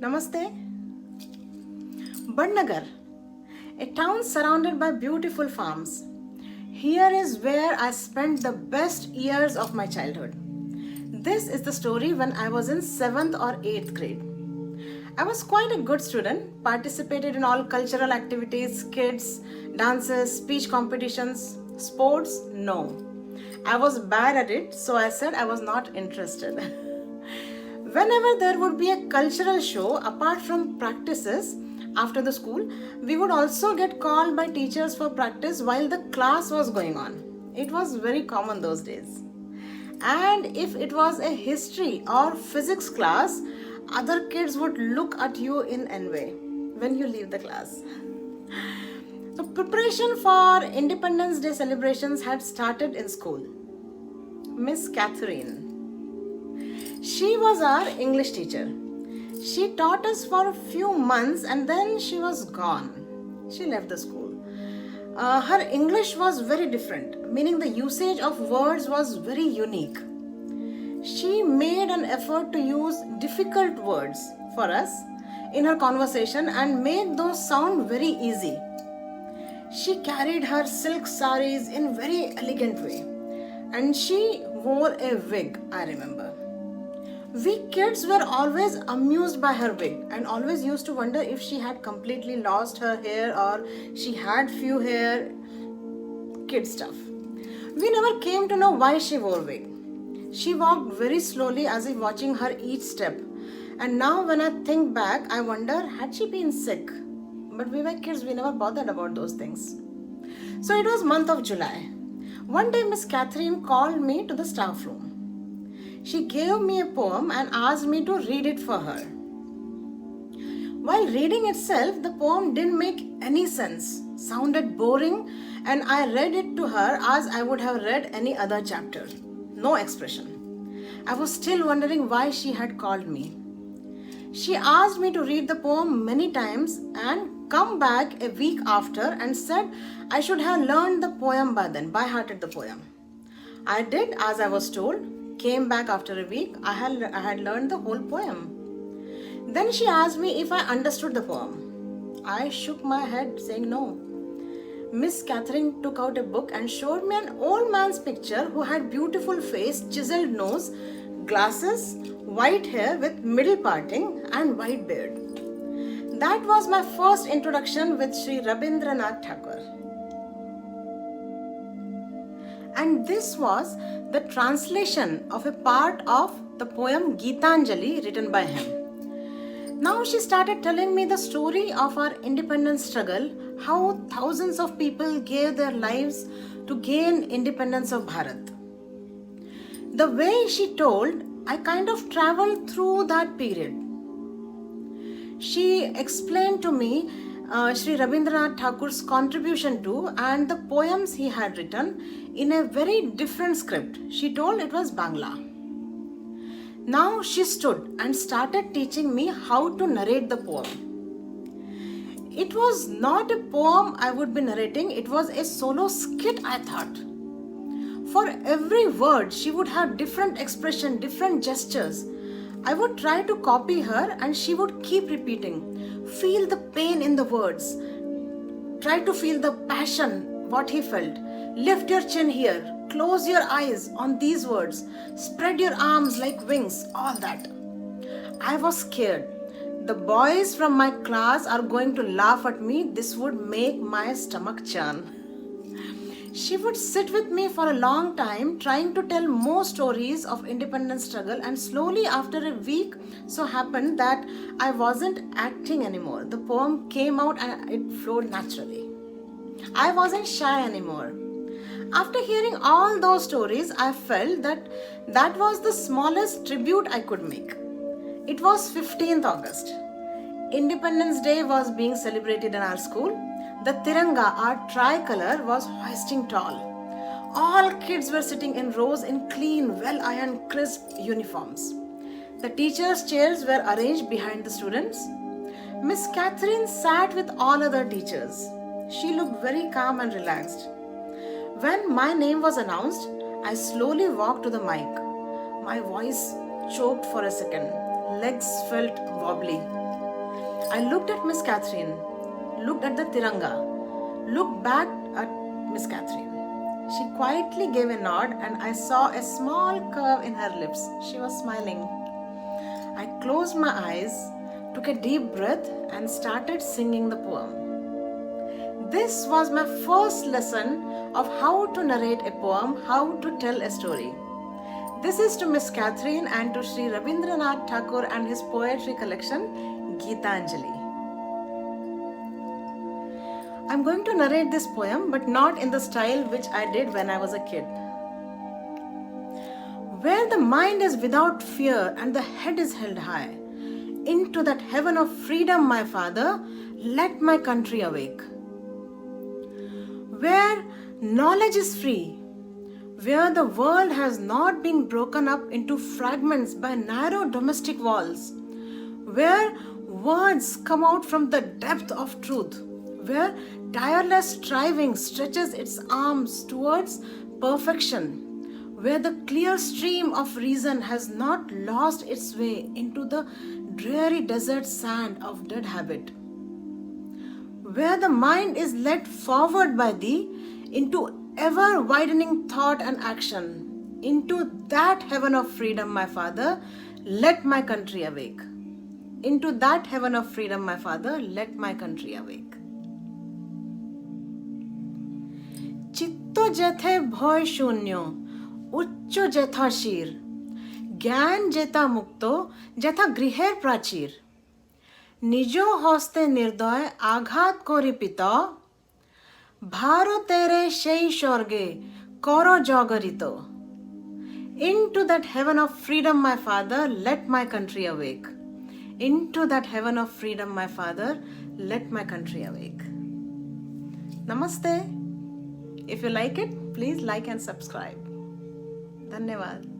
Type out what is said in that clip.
Namaste. Badnagar, a town surrounded by beautiful farms. Here is where I spent the best years of my childhood. This is the story when I was in 7th or 8th grade. I was quite a good student, participated in all cultural activities, kids, dances, speech competitions, sports, no. I was bad at it, so I said I was not interested. Whenever there would be a cultural show, apart from practices after the school, we would also get called by teachers for practice while the class was going on. It was very common those days. And if it was a history or physics class, other kids would look at you in envy when you leave the class. So preparation for Independence Day celebrations had started in school. Miss Catherine. She was our English teacher. She taught us for a few months and then she was gone. She left the school. Her English was very different, meaning the usage of words was very unique. She made an effort to use difficult words for us in her conversation and make those sound very easy. She carried her silk saris in very elegant way and she wore a wig, I remember. We kids were always amused by her wig and always used to wonder if she had completely lost her hair or she had few hair, kid stuff. We never came to know why she wore wig. She walked very slowly as if watching her each step. And now when I think back, I wonder, had she been sick? But we were kids, we never bothered about those things. So it was month of July. One day Miss Catherine called me to the staff room. She gave me a poem and asked me to read it for her. While reading itself, the poem didn't make any sense, sounded boring, and I read it to her as I would have read any other chapter. No expression. I was still wondering why she had called me. She asked me to read the poem many times and come back a week after and said I should have learned the poem by then, by hearted the poem. I did as I was told. Came back after a week, I had learned the whole poem. Then she asked me if I understood the poem. I shook my head saying no. Miss Catherine took out a book and showed me an old man's picture who had beautiful face, chiseled nose, glasses, white hair with middle parting and white beard. That was my first introduction with Sri Rabindranath Tagore. And this was the translation of a part of the poem Gitanjali written by him. Now she started telling me the story of our independence struggle, how thousands of people gave their lives to gain independence of Bharat. The way she told, I kind of traveled through that period. She explained to me Sri Rabindranath Tagore's contribution to and the poems he had written in a very different script. She told it was Bangla. Now she stood and started teaching me how to narrate the poem. It was not a poem I would be narrating, it was a solo skit, I thought. For every word, she would have different expression, different gestures. I would try to copy her and she would keep repeating. Feel the pain in the words. Try to feel the passion, what he felt. Lift your chin here. Close your eyes on these words. Spread your arms like wings, all that. I was scared. The boys from my class are going to laugh at me. This would make my stomach churn. She would sit with me for a long time trying to tell more stories of independence struggle, and slowly after a week so happened that I wasn't acting anymore. The poem came out and it flowed naturally. I wasn't shy anymore. After hearing all those stories, I felt that that was the smallest tribute I could make. It was 15th August. Independence Day was being celebrated in our school. The Tiranga, our tricolor, was hoisting tall. All kids were sitting in rows in clean, well-ironed, crisp uniforms. The teachers' chairs were arranged behind the students. Miss Catherine sat with all other teachers. She looked very calm and relaxed. When my name was announced, I slowly walked to the mic. My voice choked for a second. legs felt wobbly. I looked at Miss Catherine, looked at the Tiranga, looked back at Miss Catherine. She quietly gave a nod and I saw a small curve in her lips. She was smiling. I closed my eyes, took a deep breath and started singing the poem. This was my first lesson of how to narrate a poem, how to tell a story. This is to Miss Catherine and to Sri Rabindranath Tagore and his poetry collection, Geetanjali. I'm going to narrate this poem, but not in the style which I did when I was a kid. Where the mind is without fear and the head is held high, into that heaven of freedom, my Father, let my country awake. Where knowledge is free, where the world has not been broken up into fragments by narrow domestic walls, where words come out from the depth of truth, where tireless striving stretches its arms towards perfection, where the clear stream of reason has not lost its way into the dreary desert sand of dead habit, where the mind is led forward by thee into ever widening thought and action, into that heaven of freedom, my Father, let my country awake. Into that heaven of freedom, my Father, let my country awake. চিত্ত যেথে ভয় শূন্য উচ্চ যেথা শির জ্ঞান যেথা মুক্ত যেথা গৃহের প্রাচীর নিজ হস্তে নির্দয় আঘাত করি পিত ভারতেরে সেই স্বর্গে কর জগরিত Into that heaven of freedom, my Father, let my country awake. Into that heaven of freedom, my Father, let my country awake. Namaste. If you like it, please like and subscribe. Dhanyavad.